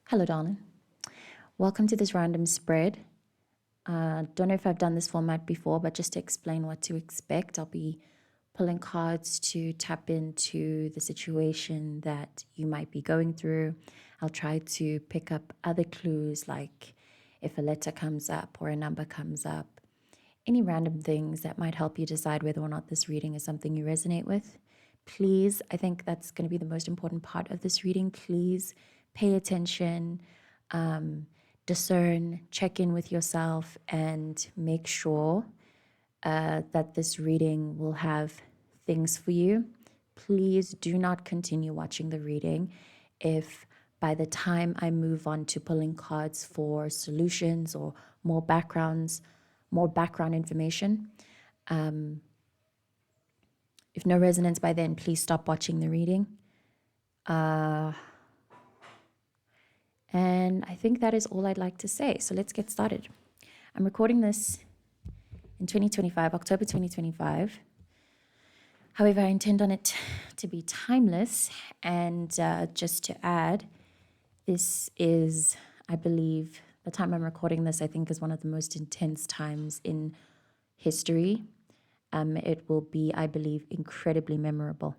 Hello, darling. Welcome to this random spread. Don't know if I've done this format before, but just to explain what to expect, I'll be pulling cards to tap into the situation that you might be going through. I'll try to pick up other clues, like if a letter comes up or a number comes up, any random things that might help you decide whether or not this reading is something you resonate with. Please, I think that's going to be the most important part of this reading. Please pay attention, discern, check in with yourself, and make sure that this reading will have things for you. Please do not continue watching the reading if by the time I move on to pulling cards for solutions or more background information, if no resonance by then, please stop watching the reading. And I think that is all I'd like to say. So let's get started. I'm recording this in 2025, October 2025. However, I intend on it to be timeless. And just to add, this is, I believe, the time I'm recording this, I think, is one of the most intense times in history. It will be, I believe, incredibly memorable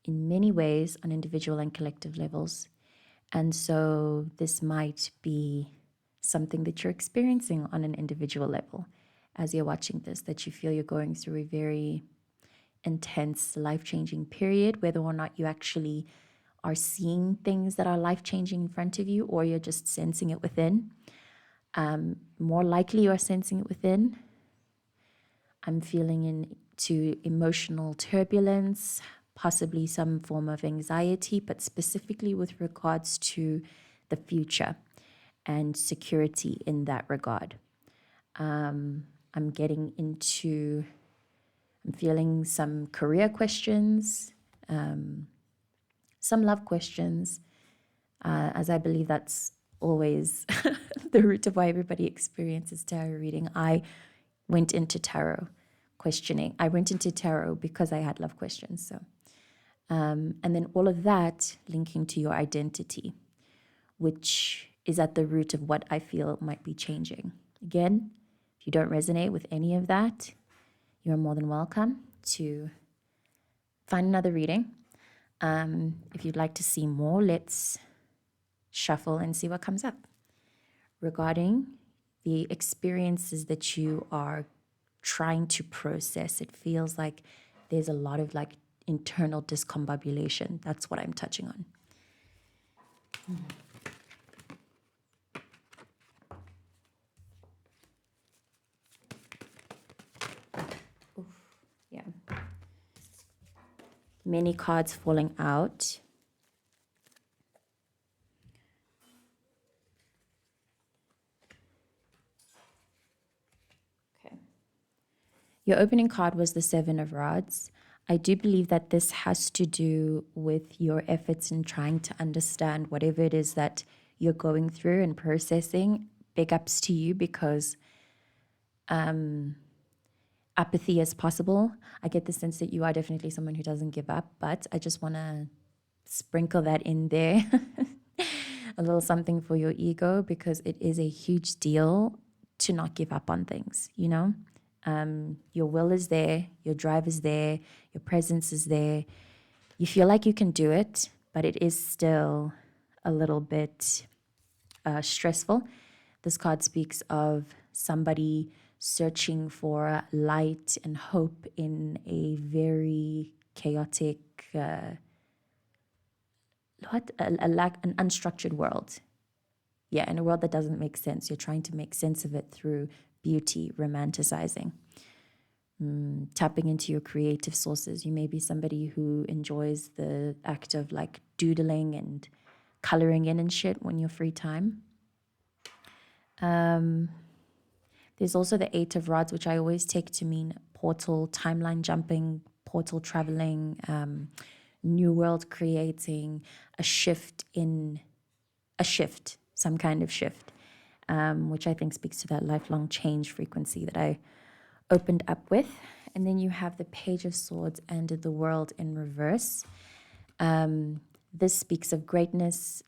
in many ways on individual and collective levels. And so this might be something that you're experiencing on an individual level as you're watching this, that you feel you're going through a very intense, life-changing period, whether or not you actually are seeing things that are life-changing in front of you, or you're just sensing it within. More likely you are sensing it within. I'm feeling into emotional turbulence, possibly some form of anxiety, but specifically with regards to the future and security in that regard. I'm feeling some career questions, some love questions, as I believe that's always the root of why everybody experiences tarot reading. I went into tarot questioning. I went into tarot because I had love questions. So, and then all of that linking to your identity, which is at the root of what I feel might be changing. Again, if you don't resonate with any of that, you're more than welcome to find another reading. If you'd like to see more, let's shuffle and see what comes up. Regarding the experiences that you are trying to process, it feels like there's a lot of like internal discombobulation. That's what I'm touching on. Oof, yeah. Many cards falling out. Okay. Your opening card was the Seven of Rods. I do believe that this has to do with your efforts in trying to understand whatever it is that you're going through and processing. Big ups to you, because apathy as possible. I get the sense that you are definitely someone who doesn't give up, but I just want to sprinkle that in there. A little something for your ego, because it is a huge deal to not give up on things, you know? Your will is there, your drive is there, your presence is there. You feel like you can do it, but it is still a little bit stressful. This card speaks of somebody searching for light and hope in a very chaotic, an unstructured world. Yeah, in a world that doesn't make sense. You're trying to make sense of it through beauty, romanticizing, tapping into your creative sources. You may be somebody who enjoys the act of like doodling and coloring in and shit when you're free time. There's also the Eight of Rods, which I always take to mean portal, timeline jumping, portal traveling, new world creating, some kind of shift, which I think speaks to that lifelong change frequency that I opened up with. And then you have the Page of Swords and the World in reverse. This speaks of greatness,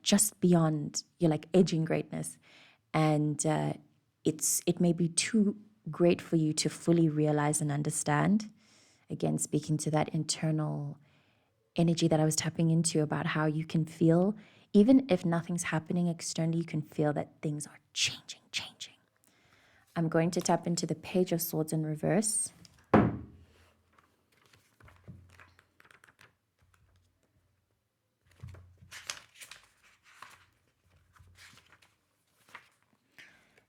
just beyond, you're like edging greatness. And it may be too great for you to fully realize and understand. Again, speaking to that internal energy that I was tapping into about how you can feel, even if nothing's happening externally, you can feel that things are changing. I'm going to tap into the Page of Swords in reverse.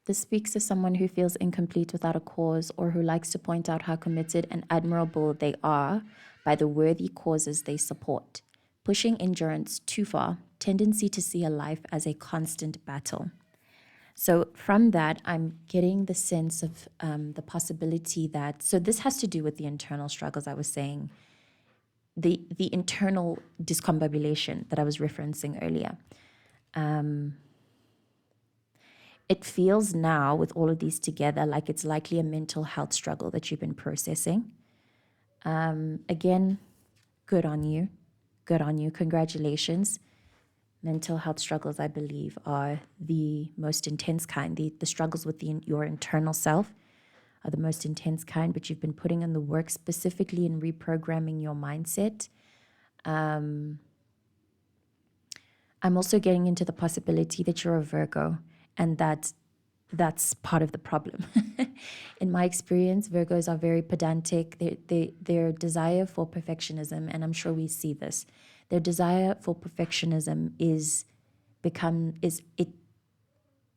This speaks to someone who feels incomplete without a cause, or who likes to point out how committed and admirable they are by the worthy causes they support. Pushing endurance too far, tendency to see a life as a constant battle. So from that, I'm getting the sense of the possibility that, so this has to do with the internal struggles I was saying, the internal discombobulation that I was referencing earlier. It feels now, with all of these together, like it's likely a mental health struggle that you've been processing. Again, good on you. Good on you. Congratulations. Mental health struggles, I believe, are the most intense kind. The struggles with your internal self are the most intense kind, but you've been putting in the work specifically in reprogramming your mindset. I'm also getting into the possibility that you're a Virgo, and that's part of the problem. In my experience, Virgos are very pedantic. Their desire for perfectionism, and I'm sure we see this, their desire for perfectionism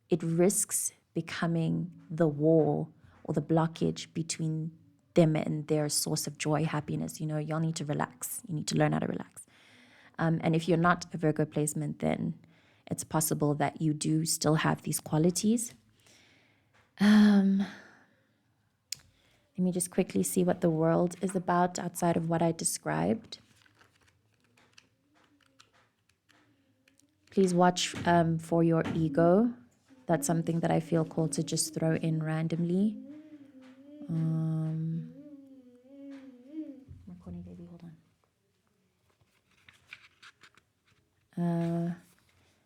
it risks becoming the wall or the blockage between them and their source of joy, happiness. Y'all need to relax. You need to learn how to relax. And if you're not a Virgo placement, then it's possible that you do still have these qualities. Let me just quickly see what the world is about outside of what I described. Please watch for your ego. That's something that I feel called to just throw in randomly. Recording, baby, hold on.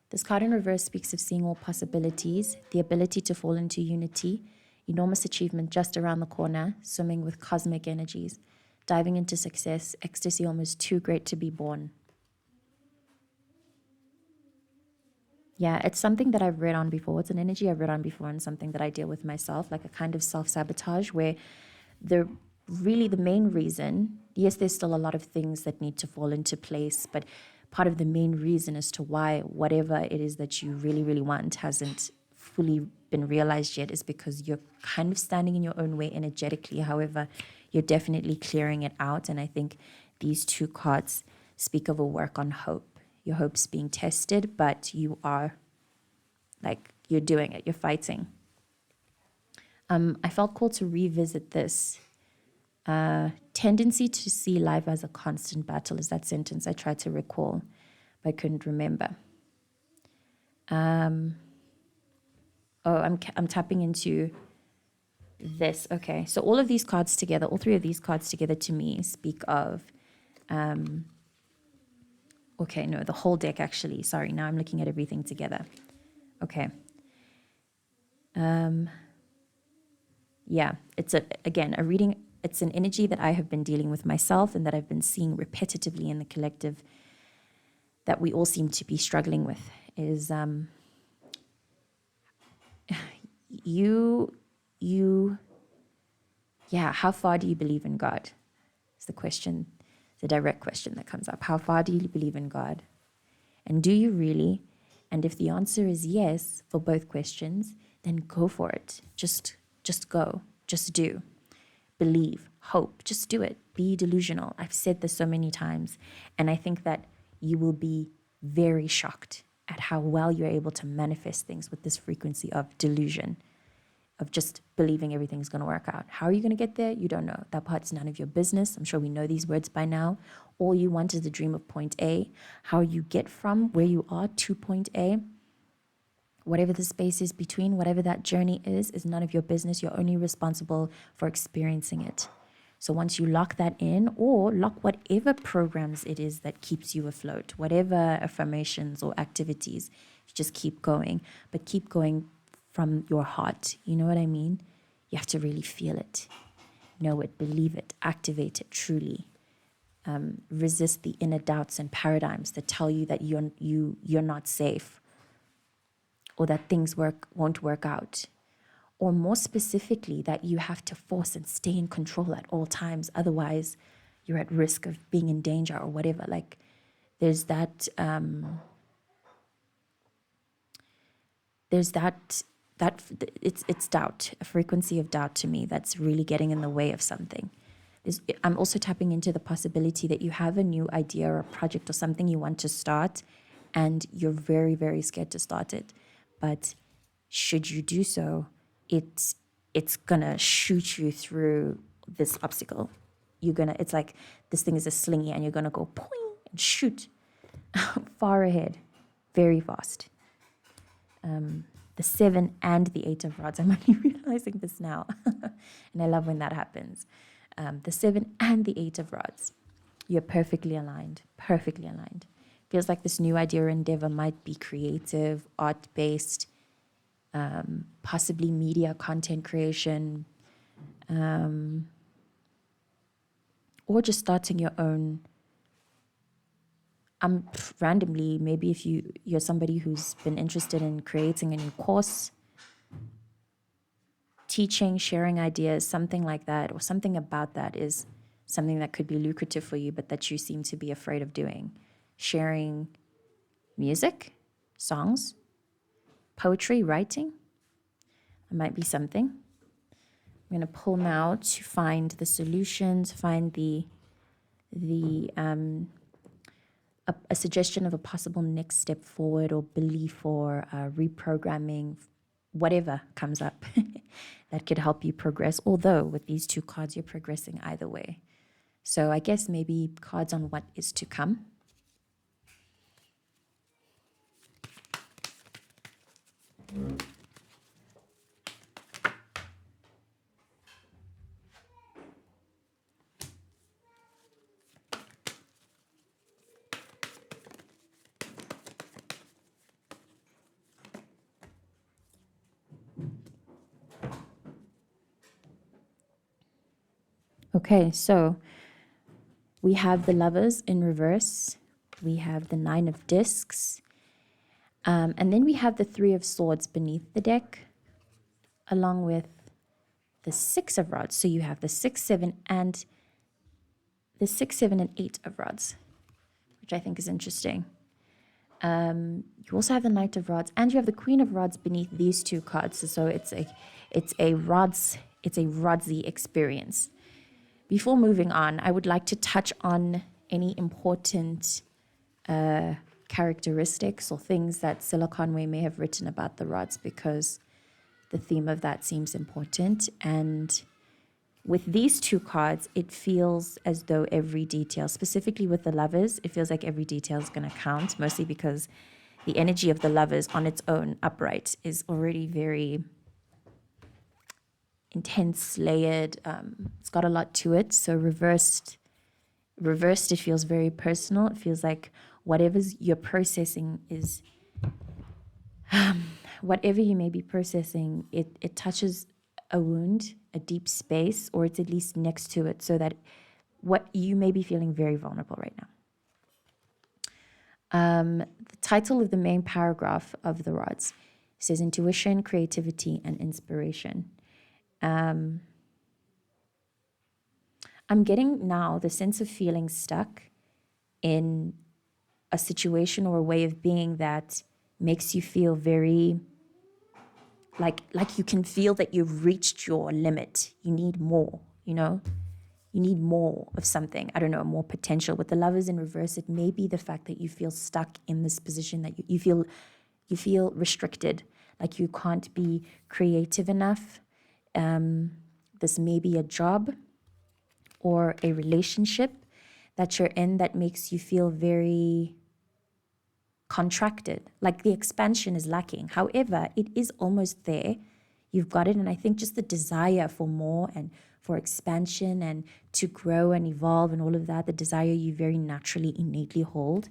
This card in reverse speaks of seeing all possibilities, the ability to fall into unity, enormous achievement just around the corner, swimming with cosmic energies, diving into success, ecstasy almost too great to be born. Yeah, it's something that I've read on before. It's an energy I've read on before, and something that I deal with myself, like a kind of self-sabotage where the main reason, yes, there's still a lot of things that need to fall into place, but part of the main reason as to why whatever it is that you really, really want hasn't fully been realized yet is because you're kind of standing in your own way energetically. However, you're definitely clearing it out. And I think these two cards speak of a work on hope. Your hope's being tested, but you are you're doing it, you're fighting. I felt called to revisit this. Tendency to see life as a constant battle is that sentence I tried to recall, but I couldn't remember. I'm tapping into this. Okay, so all of these cards together, all three of these cards together to me speak of, okay, no, the whole deck actually. Sorry, now I'm looking at everything together. Okay. Yeah, it's a reading. It's an energy that I have been dealing with myself and that I've been seeing repetitively in the collective that we all seem to be struggling with is how far do you believe in God? It's the question, the direct question that comes up. How far do you believe in God? And do you really? And if the answer is yes for both questions, then go for it. Just go. Just do. Believe, hope, just do it. Be delusional. I've said this so many times, and I think that you will be very shocked at how well you're able to manifest things with this frequency of delusion, of just believing everything's going to work out. How are you going to get there? You don't know. That part's none of your business. I'm sure we know these words by now. All you want is the dream of point A. How you get from where you are to point A, whatever the space is between, whatever that journey is none of your business. You're only responsible for experiencing it. So once you lock that in, or lock whatever programs it is that keeps you afloat, whatever affirmations or activities, just keep going, but keep going from your heart. You know what I mean? You have to really feel it, know it, believe it, activate it truly. Resist the inner doubts and paradigms that tell you that you're not safe, or that things won't work out, or more specifically that you have to force and stay in control at all times, otherwise you're at risk of being in danger or whatever. Like there's that it's doubt, a frequency of doubt to me that's really getting in the way of something. I'm also tapping into the possibility that you have a new idea or a project or something you want to start, and you're very, very scared to start it. But should you do so, it's gonna shoot you through this obstacle. It's like this thing is a slingy, and you're gonna go poing and shoot far ahead, very fast. The 7 and the 8 of rods. I'm only realizing this now, and I love when that happens. The 7 and the 8 of rods. You're perfectly aligned, perfectly aligned. Feels like this new idea or endeavor might be creative, art-based, possibly media content creation, or just starting your own. Randomly, maybe if you're somebody who's been interested in creating a new course, teaching, sharing ideas, something like that, or something about that is something that could be lucrative for you, but that you seem to be afraid of doing. Sharing music, songs, poetry, writing, it might be something. I'm going to pull now to find the solutions, find a suggestion of a possible next step forward, or belief, or reprogramming, whatever comes up that could help you progress. Although with these 2 cards, you're progressing either way. So I guess maybe cards on what is to come. Okay, so we have the Lovers in reverse. We have the 9 of Discs. And then we have the 3 of Swords beneath the deck, along with the 6 of Rods. So you have the 6, 7, and 8 of Rods, which I think is interesting. You also have the Knight of Rods, and you have the Queen of Rods beneath these 2 cards. So it's a Rodsy experience. Before moving on, I would like to touch on any important characteristics or things that Silla Conway may have written about the rods, because the theme of that seems important. And with these 2 cards, it feels as though every detail, specifically with the Lovers, it feels like every detail is going to count, mostly because the energy of the Lovers on its own upright is already very intense, layered. It's got a lot to it. So reversed, it feels very personal. It feels like whatever you're processing is, whatever you may be processing, it touches a wound, a deep space, or it's at least next to it, so that what you may be feeling very vulnerable right now. The title of the main paragraph of the rods says intuition, creativity, and inspiration. I'm getting now the sense of feeling stuck in a situation or a way of being that makes you feel very like you can feel that you've reached your limit. You need more, you need more of something. I don't know, more potential. With the Lovers in reverse, it may be the fact that you feel stuck in this position, that you feel restricted, like you can't be creative enough. This may be a job or a relationship that you're in that makes you feel very contracted, like the expansion is lacking. However, it is almost there. You've got it. And I think just the desire for more and for expansion and to grow and evolve and all of that, the desire you very naturally, innately hold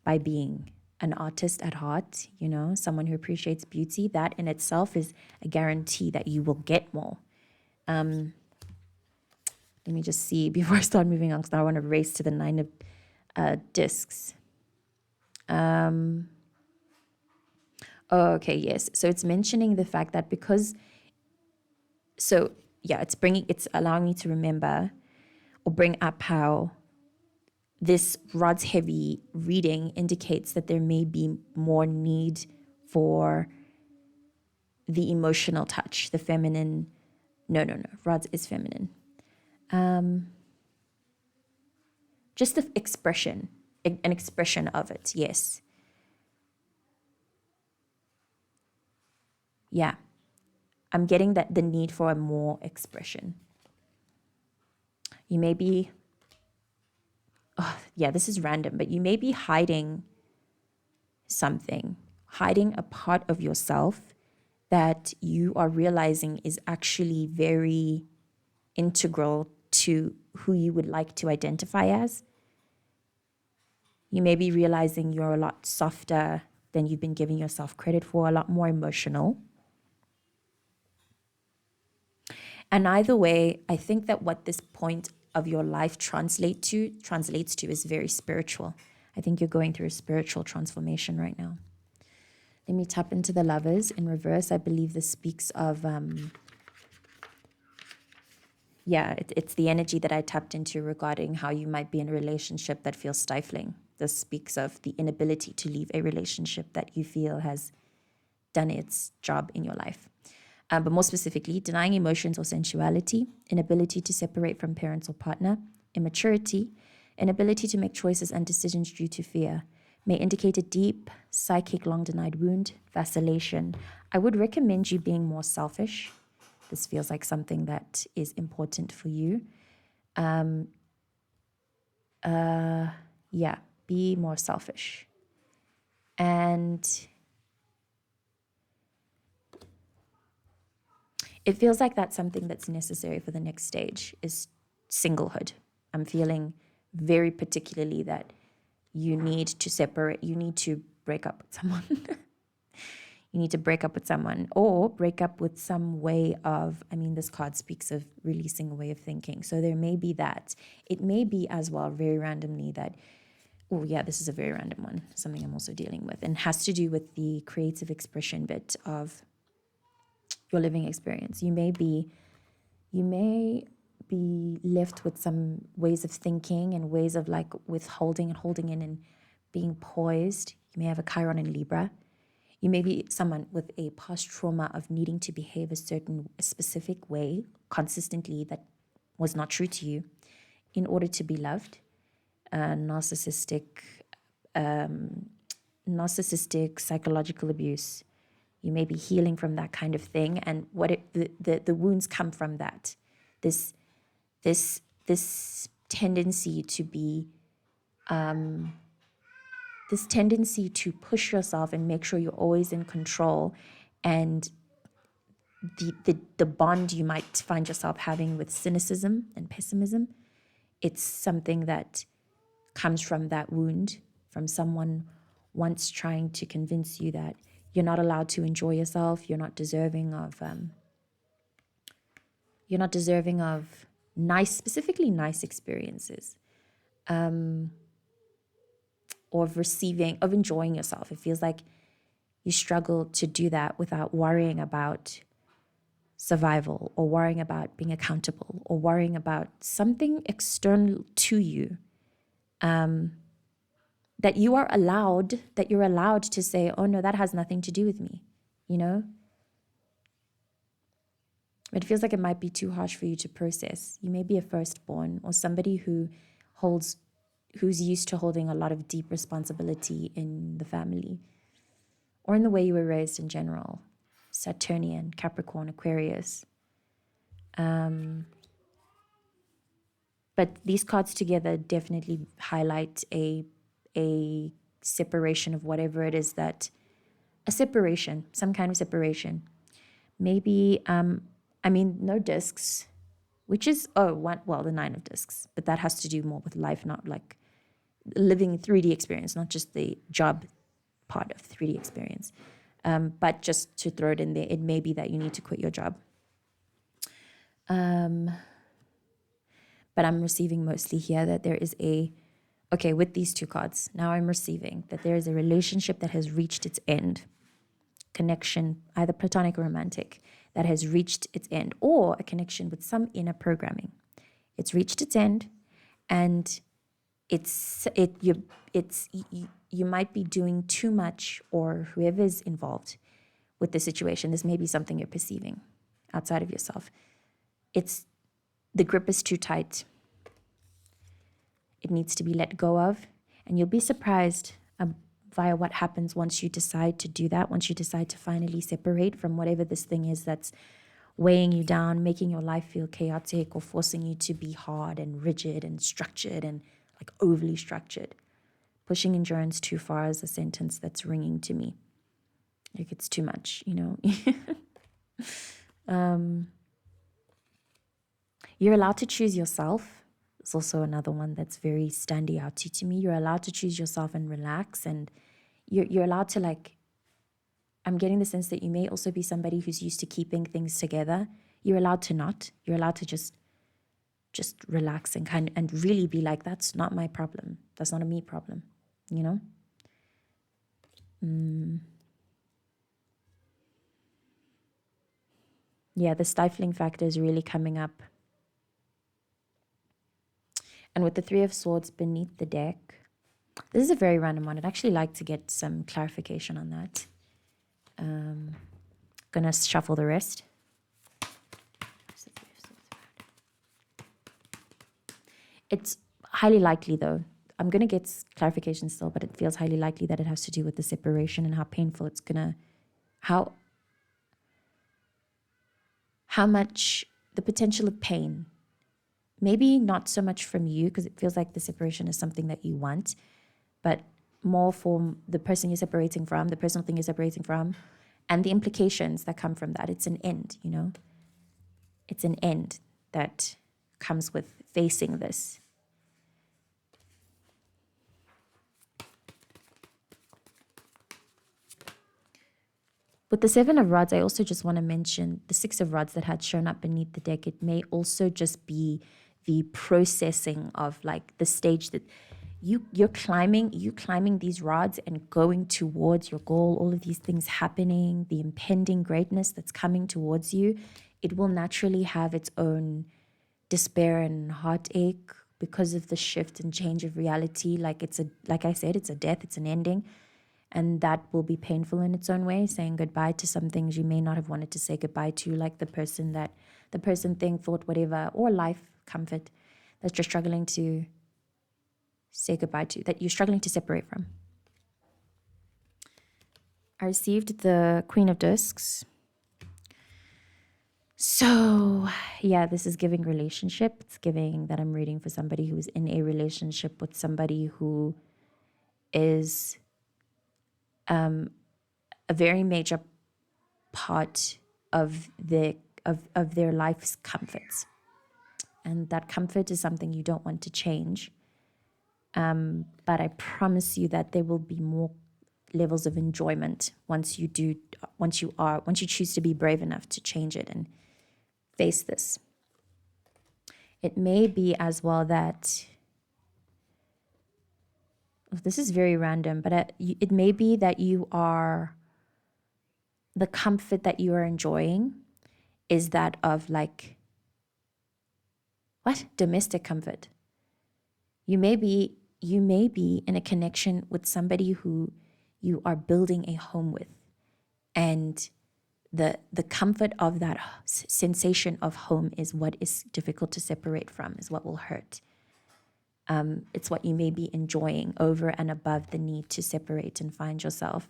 by being an artist at heart, someone who appreciates beauty, that in itself is a guarantee that you will get more. Let me just see before I start moving on, because I want to race to the 9 of discs. Okay, yes. So it's mentioning the fact that it's allowing me to remember or bring up how this rod's heavy reading indicates that there may be more need for the emotional touch, the feminine. No. Rods is feminine. Just the expression, an expression of it. Yes. Yeah. I'm getting that the need for a more expression. You may be, this is random, but you may be hiding something, hiding a part of yourself that you are realizing is actually very integral to who you would like to identify as. You may be realizing you're a lot softer than you've been giving yourself credit for, a lot more emotional. And either way, I think that what this point of your life translates to is very spiritual. I think you're going through a spiritual transformation right now. Let me tap into the Lovers in reverse. I believe this speaks of, it's the energy that I tapped into regarding how you might be in a relationship that feels stifling. This speaks of the inability to leave a relationship that you feel has done its job in your life. But more specifically, denying emotions or sensuality, inability to separate from parents or partner, immaturity, inability to make choices and decisions due to fear, may indicate a deep, psychic, long-denied wound, vacillation. I would recommend you being more selfish. This feels like something that is important for you. Be more selfish. And it feels like that's something that's necessary for the next stage is singlehood. I'm feeling very particularly that you need to separate, you need to break up with someone. You need to break up with someone or break up with some way of, this card speaks of releasing a way of thinking. So there may be that. It may be as well very randomly that, this is a very random one, something I'm also dealing with, and has to do with the creative expression bit of your living experience. You may be left with some ways of thinking and ways of like withholding and holding in and being poised. You may have a Chiron in Libra. You may be someone with a past trauma of needing to behave a specific way consistently that was not true to you in order to be loved. Narcissistic psychological abuse. You may be healing from that kind of thing, and the wounds come from that. This tendency to be, this tendency to push yourself and make sure you're always in control, and the bond you might find yourself having with cynicism and pessimism. It's something that comes from that wound, from someone once trying to convince you that you're not allowed to enjoy yourself. You're not deserving of specifically nice experiences, or of enjoying yourself. It feels like you struggle to do that without worrying about survival or worrying about being accountable or worrying about something external to you. That you're allowed to say, oh no, that has nothing to do with me, It feels like it might be too harsh for you to process. You may be a firstborn or somebody who's used to holding a lot of deep responsibility in the family or in the way you were raised in general. Saturnian, Capricorn, Aquarius. But these cards together definitely highlight a separation of whatever it is some kind of separation. Maybe, no discs, which is, the Nine of Discs, but that has to do more with life, not like living 3D experience, not just the job part of 3D experience. But just to throw it in there, it may be that you need to quit your job. But I'm receiving mostly here that there is with these two cards, now I'm receiving that there is a relationship that has reached its end, connection, either platonic or romantic, that has reached its end, or a connection with some inner programming. It's reached its end, and you might be doing too much, or whoever's involved with the situation. This may be something you're perceiving outside of yourself. The grip is too tight. It needs to be let go of, and you'll be surprised via what happens once you decide to do that, once you decide to finally separate from whatever this thing is that's weighing you down, making your life feel chaotic, or forcing you to be hard and rigid and structured and like overly structured. Pushing endurance too far is a sentence that's ringing to me. Like it's too much, You're allowed to choose yourself. It's also another one that's very standing out to me. You're allowed to choose yourself and relax, and you're allowed to, like, I'm getting the sense that you may also be somebody who's used to keeping things together. You're allowed to not. You're allowed to just relax and really be like, that's not my problem. That's not a me problem, Yeah, the stifling factor is really coming up. And with the Three of Swords beneath the deck, this is a very random one. I'd actually like to get some clarification on that. Gonna shuffle the rest. It's highly likely, though. I'm gonna get clarification still, but it feels highly likely that it has to do with the separation and how painful it's gonna, how much the potential of pain. Maybe not so much from you, because it feels like the separation is something that you want, but more for the person you're separating from, the personal thing you're separating from, and the implications that come from that. It's an end, It's an end that comes with facing this. With the Seven of Rods, I also just want to mention the Six of Rods that had shown up beneath the deck. It may also just be the processing of like the stage that you're climbing these rods and going towards your goal, all of these things happening, the impending greatness that's coming towards you. It will naturally have its own despair and heartache because of the shift and change of reality. Like I said, it's a death, it's an ending. And that will be painful in its own way, saying goodbye to some things you may not have wanted to say goodbye to, like the person thing, thought, whatever, or life, comfort that you're struggling to say goodbye to, that you're struggling to separate from. I received the Queen of Discs. So, yeah, this is giving relationship. It's giving that I'm reading for somebody who's in a relationship with somebody who is a very major part of their life's comforts. And that comfort is something you don't want to change. But I promise you that there will be more levels of enjoyment once you choose to be brave enough to change it and face this. It may be as well that, this is very random, but it may be that the comfort that you are enjoying is that of like, domestic comfort. You may be in a connection with somebody who you are building a home with, and the comfort of that sensation of home is what is difficult to separate from, is what will hurt. It's what you may be enjoying over and above the need to separate and find yourself.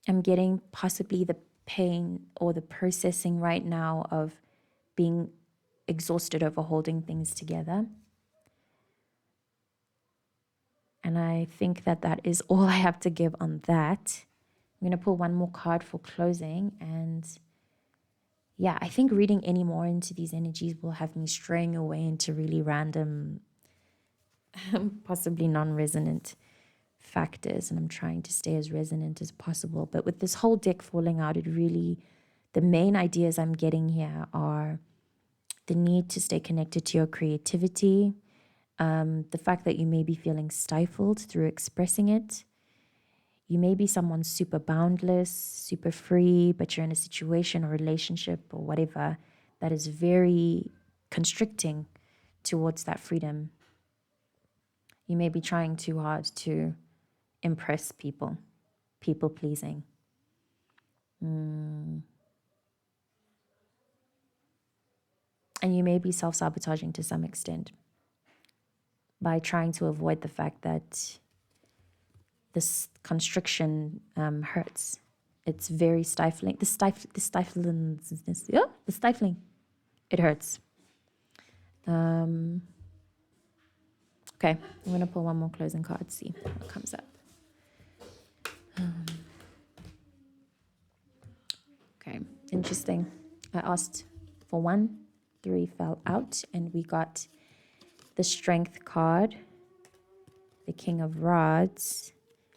I'm getting possibly the pain or the processing right now of being exhausted over holding things together. And I think that that is all I have to give on that. I'm going to pull one more card for closing. And yeah, I think reading any more into these energies will have me straying away into really random, possibly non-resonant factors. And I'm trying to stay as resonant as possible. But with this whole deck falling out, the main ideas I'm getting here are the need to stay connected to your creativity, the fact that you may be feeling stifled through expressing it. You may be someone super boundless, super free, but you're in a situation or relationship or whatever that is very constricting towards that freedom. You may be trying too hard to impress people, people pleasing. And you may be self-sabotaging to some extent by trying to avoid the fact that this constriction hurts. It's very stifling. The stifling. It hurts. Okay, I'm going to pull one more closing card, see what comes up. Okay, interesting. I asked for 1, 3 fell out, and we got the Strength card, the King of Rods,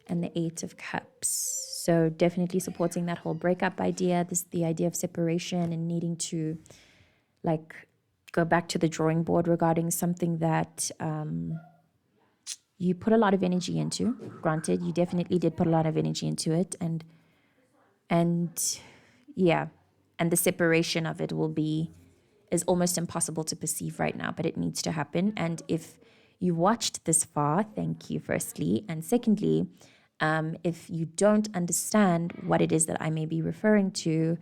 and the 8 of Cups. So definitely supporting that whole breakup idea, the idea of separation and needing to go back to the drawing board regarding something that you put a lot of energy into. Granted, you definitely did put a lot of energy into it, and yeah, and the separation of it is almost impossible to perceive right now, but it needs to happen. And if you watched this far, thank you, firstly. And secondly, if you don't understand what it is that I may be referring to,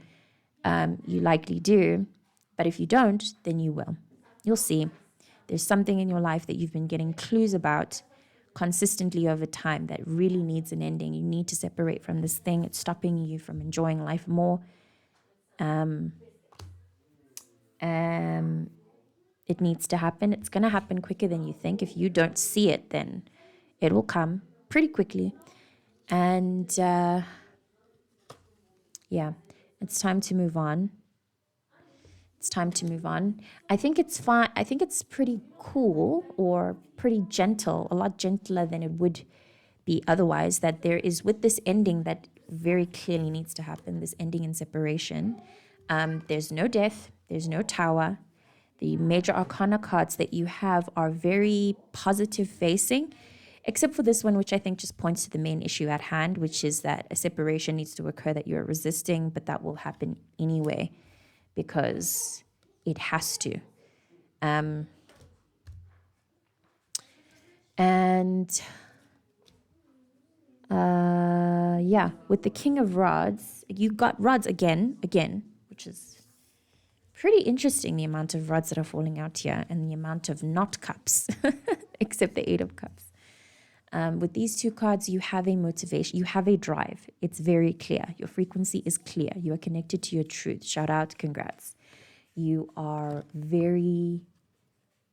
you likely do. But if you don't, then you will. You'll see. There's something in your life that you've been getting clues about consistently over time that really needs an ending. You need to separate from this thing. It's stopping you from enjoying life more. It needs to happen. It's going to happen quicker than you think. If you don't see it, then it will come pretty quickly. And yeah, it's time to move on. It's time to move on. I think it's fine. I think it's pretty cool or pretty gentle, a lot gentler than it would be otherwise, that there is, with this ending that very clearly needs to happen, this ending in separation. There's no death. There's no tower. The major arcana cards that you have are very positive facing, except for this one, which I think just points to the main issue at hand, which is that a separation needs to occur that you're resisting, but that will happen anyway because it has to. Yeah, with the King of Rods, you got rods again, which is pretty interesting, the amount of rods that are falling out here and the amount of not cups, except the 8 of Cups. With these 2 cards, you have a motivation, you have a drive. It's very clear. Your frequency is clear. You are connected to your truth. Shout out, congrats. You are very,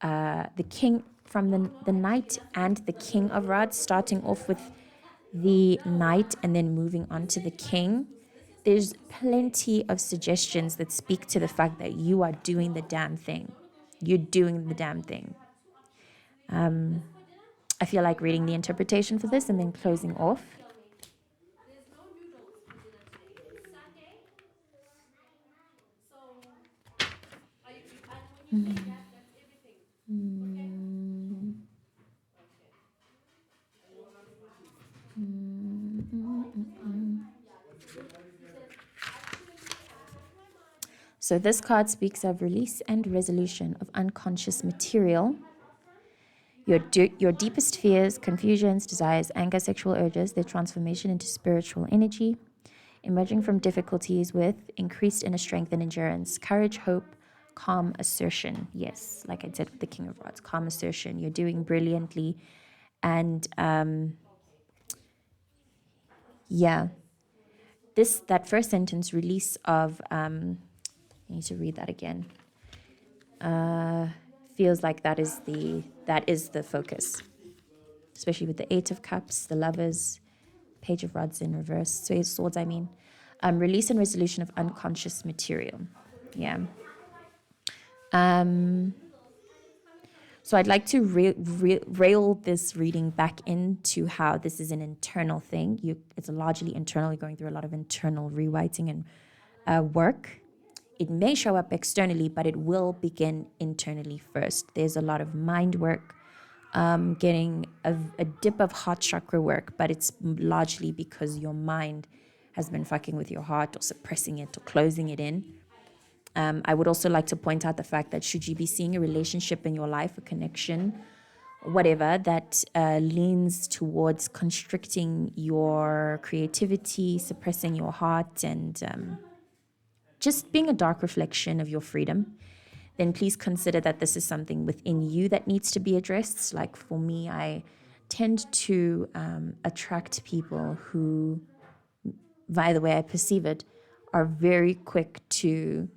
the king from the Knight and the King of Rods, starting off with the Knight and then moving on to the King. There's plenty of suggestions that speak to the fact that you are doing the damn thing. You're doing the damn thing. I feel like reading the interpretation for this and then closing off. So this card speaks of release and resolution of unconscious material. Your deepest fears, confusions, desires, anger, sexual urges, their transformation into spiritual energy, emerging from difficulties with increased inner strength and endurance, courage, hope, calm assertion. Yes, like I said with the King of Rods, calm assertion. You're doing brilliantly. And yeah, that first sentence, release of, I need to read that again. Feels like that is the focus. especially with the Eight of Cups, the Lovers, Page of Rods in reverse, Swords, I mean. Release and resolution of unconscious material. Yeah. So I'd like to rail this reading back into how this is an internal thing. It's largely internal. You're going through a lot of internal rewriting and work. It may show up externally, but it will begin internally first. There's a lot of mind work, getting a dip of heart chakra work, but it's largely because your mind has been fucking with your heart or suppressing it or closing it in. I would also like to point out the fact that should you be seeing a relationship in your life, a connection, whatever, that leans towards constricting your creativity, suppressing your heart, and just being a dark reflection of your freedom, then please consider that this is something within you that needs to be addressed. Like for me, I tend to attract people who, by the way I perceive it, are very quick to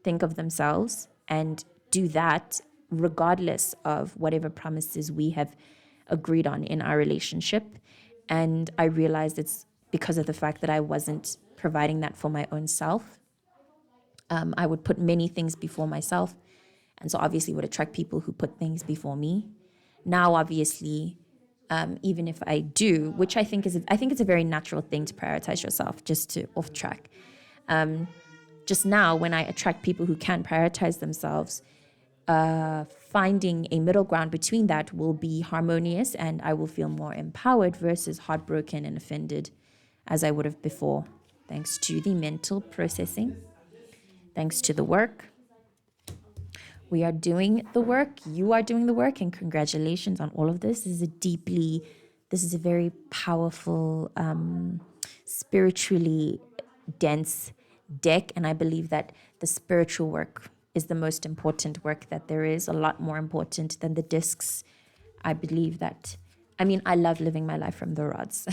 think of themselves and do that regardless of whatever promises we have agreed on in our relationship. And I realized it's because of the fact that I wasn't providing that for my own self. I would put many things before myself, and so obviously would attract people who put things before me. Now, obviously, even if I do, which I think it's a very natural thing to prioritize yourself, just to off track. Just now, when I attract people who can prioritize themselves, finding a middle ground between that will be harmonious, and I will feel more empowered versus heartbroken and offended as I would have before, thanks to the mental processing, thanks to the work. We are doing the work. You are doing the work, and congratulations on all of this. This is a very powerful, spiritually dense deck, and I believe that the spiritual work is the most important work that there is, a lot more important than the discs. I believe that, I love living my life from the rods.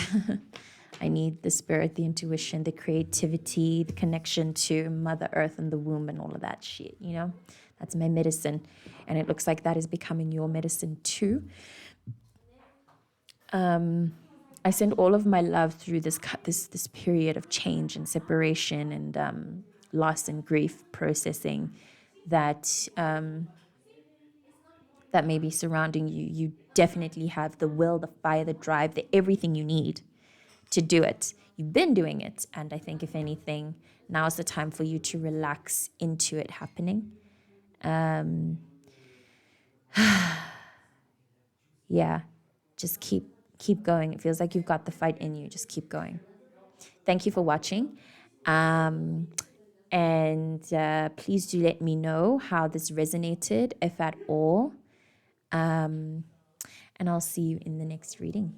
I need the spirit, the intuition, the creativity, the connection to Mother Earth and the womb and all of that shit, That's my medicine. And it looks like that is becoming your medicine too. I send all of my love through this period of change and separation and loss and grief processing that that may be surrounding you. You definitely have the will, the fire, the drive, the everything you need to do it. You've been doing it, and I think if anything, now's the time for you to relax into it happening. Yeah, just keep going. It feels like you've got the fight in you. Just keep going. Thank you for watching. And please do let me know how this resonated, if at all. And I'll see you in the next reading.